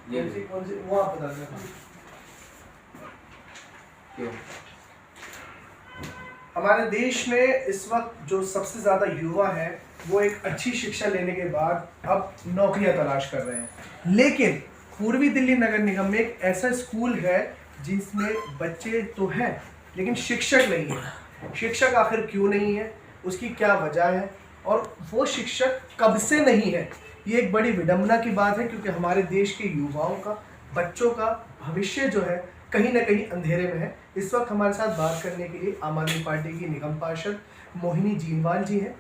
कौन सी वो आप बता दें। हमारे देश में इस वक्त जो सबसे ज़्यादा युवा है वो एक अच्छी शिक्षा लेने के बाद अब नौकरियां तलाश कर रहे हैं, लेकिन पूर्वी दिल्ली नगर निगम में एक ऐसा स्कूल है जिसमें बच्चे तो हैं लेकिन शिक्षक नहीं है। शिक्षक आखिर क्यों नहीं है, उसकी क्या वजह है और वो शिक्षक कब से नहीं है, ये एक बड़ी विडंबना की बात है, क्योंकि हमारे देश के युवाओं का, बच्चों का भविष्य जो है कहीं ना कहीं अंधेरे में है। इस वक्त हमारे साथ बात करने के लिए आम आदमी पार्टी की निगम पार्षद मोहिनी जीनवाल जी हैं।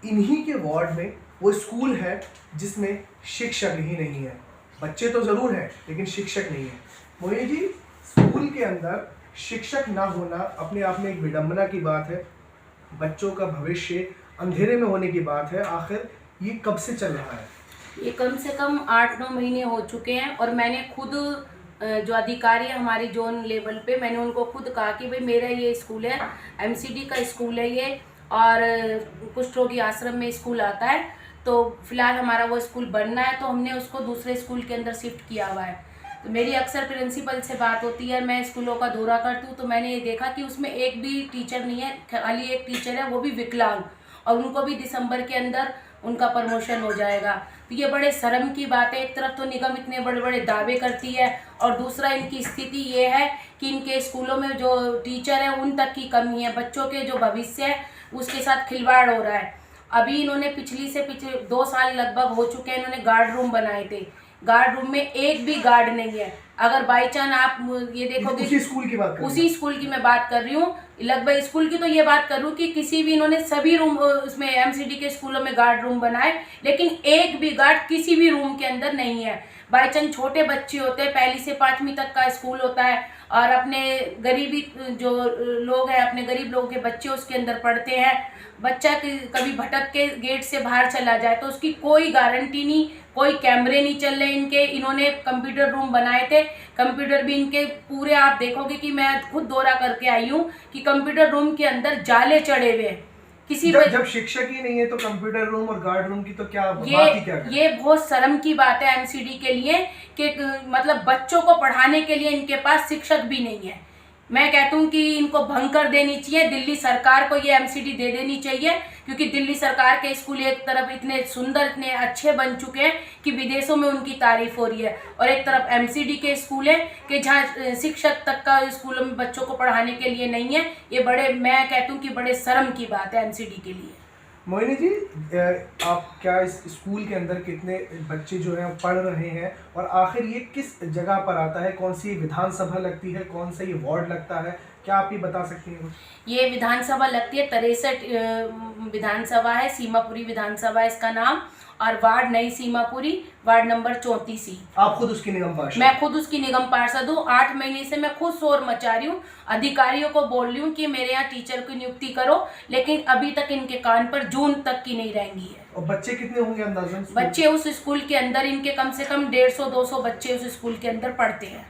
इन्हीं के वार्ड में वो स्कूल है जिसमें शिक्षक ही नहीं है। बच्चे तो ज़रूर हैं लेकिन शिक्षक नहीं है। मोहिनी जी, स्कूल के अंदर शिक्षक ना होना अपने आप में एक विडंबना की बात है, बच्चों का भविष्य अंधेरे में होने की बात है। आखिर ये कब से चल रहा है? ये कम से कम 8-9 महीने हो चुके हैं और मैंने खुद जो अधिकारी है हमारी जोन लेवल पे, मैंने उनको खुद कहा कि भाई मेरा ये स्कूल है, एमसीडी का स्कूल है ये, और कुष्ठ रोगी आश्रम में स्कूल आता है, तो फिलहाल हमारा वो स्कूल बनना है, तो हमने उसको दूसरे स्कूल के अंदर शिफ्ट किया हुआ है। तो मेरी अक्सर प्रिंसिपल से बात होती है, मैं स्कूलों का दौरा करती हूँ, तो मैंने ये देखा कि उसमें एक भी टीचर नहीं है, खाली एक टीचर है, वो भी विकलांग, और उनको भी दिसंबर के अंदर उनका प्रमोशन हो जाएगा। तो ये बड़े शर्म की बात है। एक तरफ तो निगम इतने बड़े बड़े दावे करती है और दूसरा इनकी स्थिति ये है कि इनके स्कूलों में जो टीचर है उन तक की कमी है, बच्चों के जो भविष्य है उसके साथ खिलवाड़ हो रहा है। अभी इन्होंने पिछले 2 साल लगभग हो चुके हैं, इन्होंने गार्ड रूम बनाए थे, गार्ड रूम में एक भी गार्ड नहीं है। अगर बाई चांस आप ये देखोगे, उसी स्कूल की बात, उसी स्कूल की मैं बात कर रही हूँ, लगभग स्कूल की तो ये बात कर रही हूँ कि किसी भी, इन्होंने सभी रूम उसमें एमसीडी के स्कूलों में गार्ड रूम बनाए, लेकिन एक भी गार्ड किसी भी रूम के अंदर नहीं है। बाई चांस छोटे बच्चे होते हैं, 1ली से 5वीं तक का स्कूल होता है, और अपने गरीबी जो लोग हैं, अपने गरीब लोगों के बच्चे उसके अंदर पढ़ते हैं। बच्चा कभी भटक के गेट से बाहर चला जाए तो उसकी कोई गारंटी नहीं, कोई कैमरे नहीं चल रहे इनके। इन्होंने कंप्यूटर रूम बनाए थे, कंप्यूटर भी इनके पूरे, आप देखोगे कि मैं खुद दौरा करके आई हूँ कि कंप्यूटर रूम के अंदर जाले चढ़े हुए हैं। जब शिक्षक ही नहीं है तो कंप्यूटर रूम और गार्ड रूम की तो क्या बात ही क्या है? ये बहुत शर्म की बात है एमसीडी के लिए कि मतलब बच्चों को पढ़ाने के लिए इनके पास शिक्षक भी नहीं है। मैं कहता हूँ कि इनको भंग कर देनी चाहिए, दिल्ली सरकार को ये एमसीडी दे देनी चाहिए, क्योंकि दिल्ली सरकार के स्कूल एक तरफ इतने सुंदर, इतने अच्छे बन चुके हैं कि विदेशों में उनकी तारीफ हो रही है, और एक तरफ एमसीडी के स्कूल है कि जहाँ शिक्षक तक का स्कूलों में बच्चों को पढ़ाने के लिए नहीं है। ये बड़े, मैं कहता हूँ कि बड़े शर्म की बात है एमसीडी के लिए। मोहिनी जी, आप क्या इस स्कूल के अंदर कितने बच्चे जो हैं पढ़ रहे हैं, और आखिर ये किस जगह पर आता है, कौन सी विधानसभा लगती है, कौन सा ये वार्ड लगता है, क्या आप ये बता सकती हैं? ये विधानसभा लगती है, 63 विधानसभा है, सीमापुरी विधानसभा है इसका नाम, और वार्ड नई सीमापुरी, वार्ड नंबर 34। आप खुद उसकी निगम पार्षद? मैं खुद उसकी निगम पार्षद हूँ। 8 महीने से मैं खुद शोर मचा रही हूँ, अधिकारियों को बोल रही हूँ कि मेरे यहाँ टीचर की नियुक्ति करो, लेकिन अभी तक इनके कान पर जून तक की नहीं रहेंगी है। और बच्चे कितने होंगे अंदाजन? बच्चे उस स्कूल के अंदर, इनके कम से कम 150-200 बच्चे उस स्कूल के अंदर पढ़ते हैं।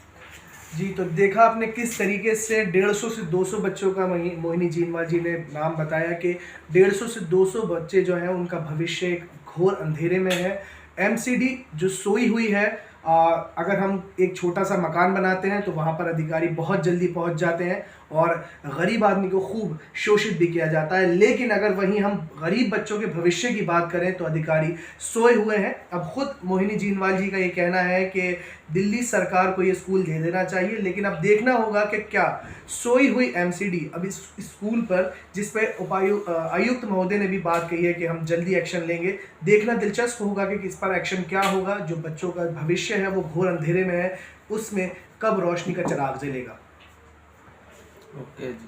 जी, तो देखा आपने किस तरीके से 150 से 200 बच्चों का मोहिनी जीनवाल जी ने नाम बताया कि 150 से 200 बच्चे जो हैं उनका भविष्य एक घोर अंधेरे में है। एमसीडी जो सोई हुई है, अगर हम एक छोटा सा मकान बनाते हैं तो वहाँ पर अधिकारी बहुत जल्दी पहुँच जाते हैं और गरीब आदमी को खूब शोषित भी किया जाता है। लेकिन अगर वहीं हम गरीब बच्चों के भविष्य की बात करें तो अधिकारी सोए हुए हैं। अब खुद मोहिनी जीनवाल जी का ये कहना है कि दिल्ली सरकार को ये स्कूल दे देना चाहिए, लेकिन अब देखना होगा कि क्या सोई हुई एमसीडी अब इस स्कूल पर, जिस पर आयुक्त महोदय ने भी बात कही है कि हम जल्दी एक्शन लेंगे, देखना दिलचस्प होगा कि इस पर एक्शन क्या होगा। जो बच्चों का भविष्य है वो घोर अंधेरे में है, उसमें कब रोशनी का चिराग जलेगा। ओके जी।